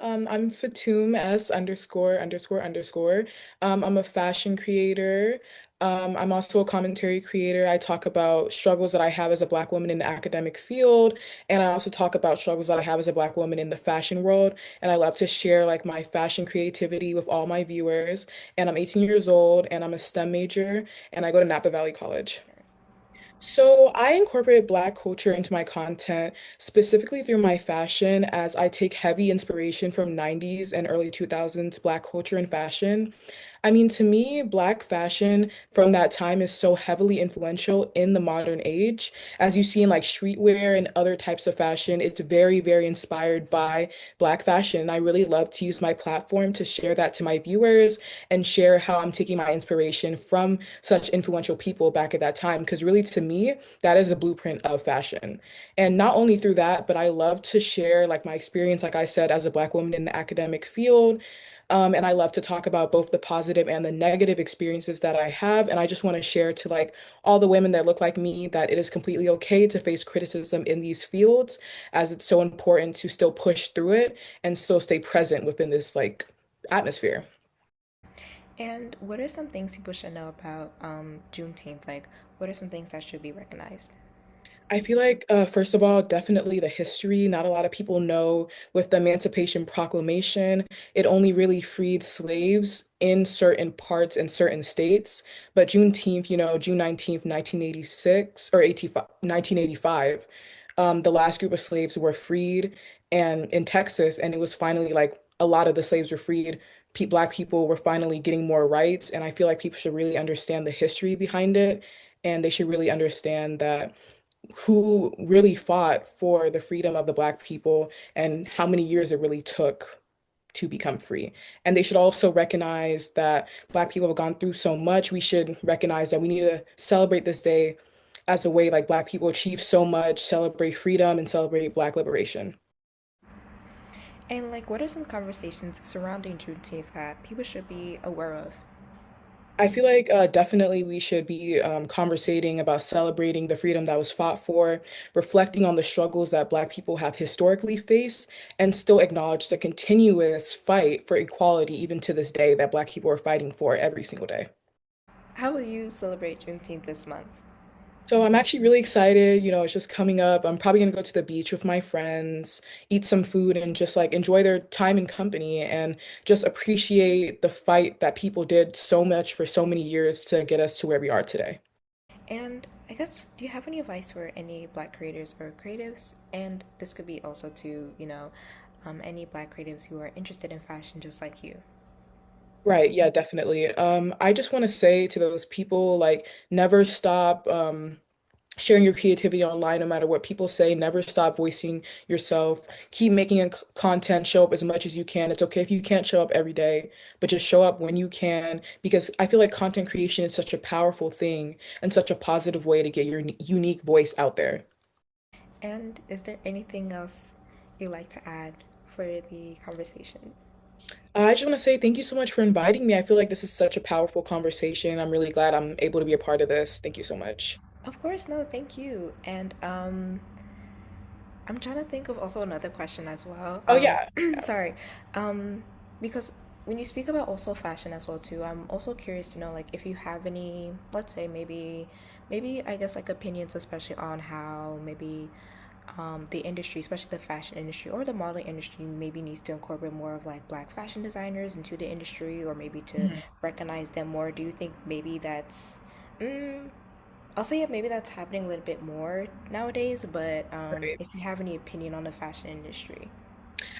I'm Fatum S underscore underscore underscore. I'm a fashion creator. I'm also a commentary creator. I talk about struggles that I have as a Black woman in the academic field, and I also talk about struggles that I have as a Black woman in the fashion world. And I love to share like my fashion creativity with all my viewers. And I'm 18 years old, and I'm a STEM major, and I go to Napa Valley College. So I incorporate Black culture into my content, specifically through my fashion, as I take heavy inspiration from 90s and early 2000s Black culture and fashion. I mean, to me, Black fashion from that time is so heavily influential in the modern age. As you see in like streetwear and other types of fashion, it's very, very inspired by Black fashion. I really love to use my platform to share that to my viewers and share how I'm taking my inspiration from such influential people back at that time. Because really, to me, that is a blueprint of fashion. And not only through that, but I love to share like my experience, like I said, as a Black woman in the academic field. And I love to talk about both the positive and the negative experiences that I have. And I just want to share to like all the women that look like me that it is completely okay to face criticism in these fields, as it's so important to still push through it and still stay present within this like atmosphere. And what are some things people should know about Juneteenth? Like, what are some things that should be recognized? I feel like, first of all, definitely the history. Not a lot of people know with the Emancipation Proclamation, it only really freed slaves in certain parts in certain states. But Juneteenth, June 19th, 1986, or 85, 1985, the last group of slaves were freed and in Texas, and it was finally like a lot of the slaves were freed. Black people were finally getting more rights, and I feel like people should really understand the history behind it, and they should really understand that who really fought for the freedom of the Black people and how many years it really took to become free. And they should also recognize that Black people have gone through so much. We should recognize that we need to celebrate this day as a way like Black people achieve so much, celebrate freedom and celebrate Black liberation. And like, what are some conversations surrounding Juneteenth that people should be aware of? I feel like definitely we should be conversating about celebrating the freedom that was fought for, reflecting on the struggles that Black people have historically faced, and still acknowledge the continuous fight for equality, even to this day, that Black people are fighting for every single day. How will you celebrate Juneteenth this month? So I'm actually really excited. It's just coming up. I'm probably gonna go to the beach with my friends, eat some food, and just like enjoy their time and company and just appreciate the fight that people did so much for so many years to get us to where we are today. And I guess, do you have any advice for any Black creators or creatives? And this could be also to, any Black creatives who are interested in fashion just like you. Right, yeah, definitely. I just want to say to those people, like, never stop sharing your creativity online, no matter what people say. Never stop voicing yourself. Keep making content, show up as much as you can. It's okay if you can't show up every day, but just show up when you can, because I feel like content creation is such a powerful thing and such a positive way to get your unique voice out there. And is there anything else you'd like to add for the conversation? I just want to say thank you so much for inviting me. I feel like this is such a powerful conversation. I'm really glad I'm able to be a part of this. Thank you so much. Of course, no, thank you. And I'm trying to think of also another question as well. Oh yeah. Sorry. Um, because when you speak about also fashion as well too, I'm also curious to know like if you have any, let's say maybe I guess like opinions, especially on how maybe the industry, especially the fashion industry or the modeling industry, maybe needs to incorporate more of like Black fashion designers into the industry, or maybe to Mhm. recognize them more. Do you think maybe that's mm, I'll say yeah, maybe that's happening a little bit more nowadays, but Right. if you have any opinion on the fashion industry.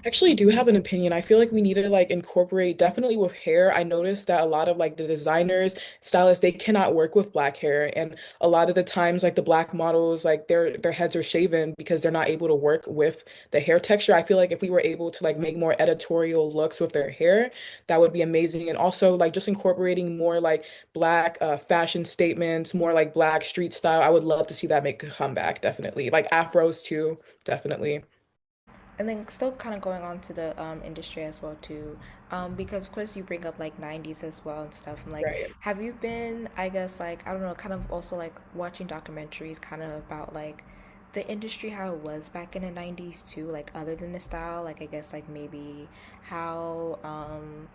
Actually do have an opinion. I feel like we need to like incorporate definitely with hair. I noticed that a lot of like the designers, stylists, they cannot work with black hair. And a lot of the times like the black models, like their heads are shaven because they're not able to work with the hair texture. I feel like if we were able to like make more editorial looks with their hair, that would be amazing. And also like just incorporating more like black fashion statements, more like black street style. I would love to see that make a comeback, definitely. Like afros too, definitely. And then still kind of going on to the industry as well too, because of course you bring up like 90s as well and stuff. And like, Right. have you been, I guess like I don't know, kind of also like watching documentaries kind of about like the industry how it was back in the 90s too, like other than the style, like I guess like maybe how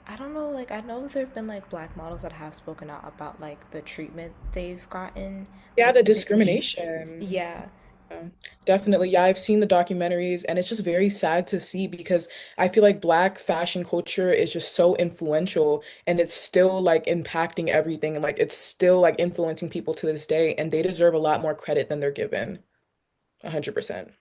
I don't know, like I know there've been like black models that have spoken out about like the treatment they've gotten Yeah, the within the industry. discrimination. Yeah. Yeah, definitely. Yeah, I've seen the documentaries and it's just very sad to see because I feel like Black fashion culture is just so influential and it's still like impacting everything and like it's still like influencing people to this day and they deserve a lot more credit than they're given. 100%.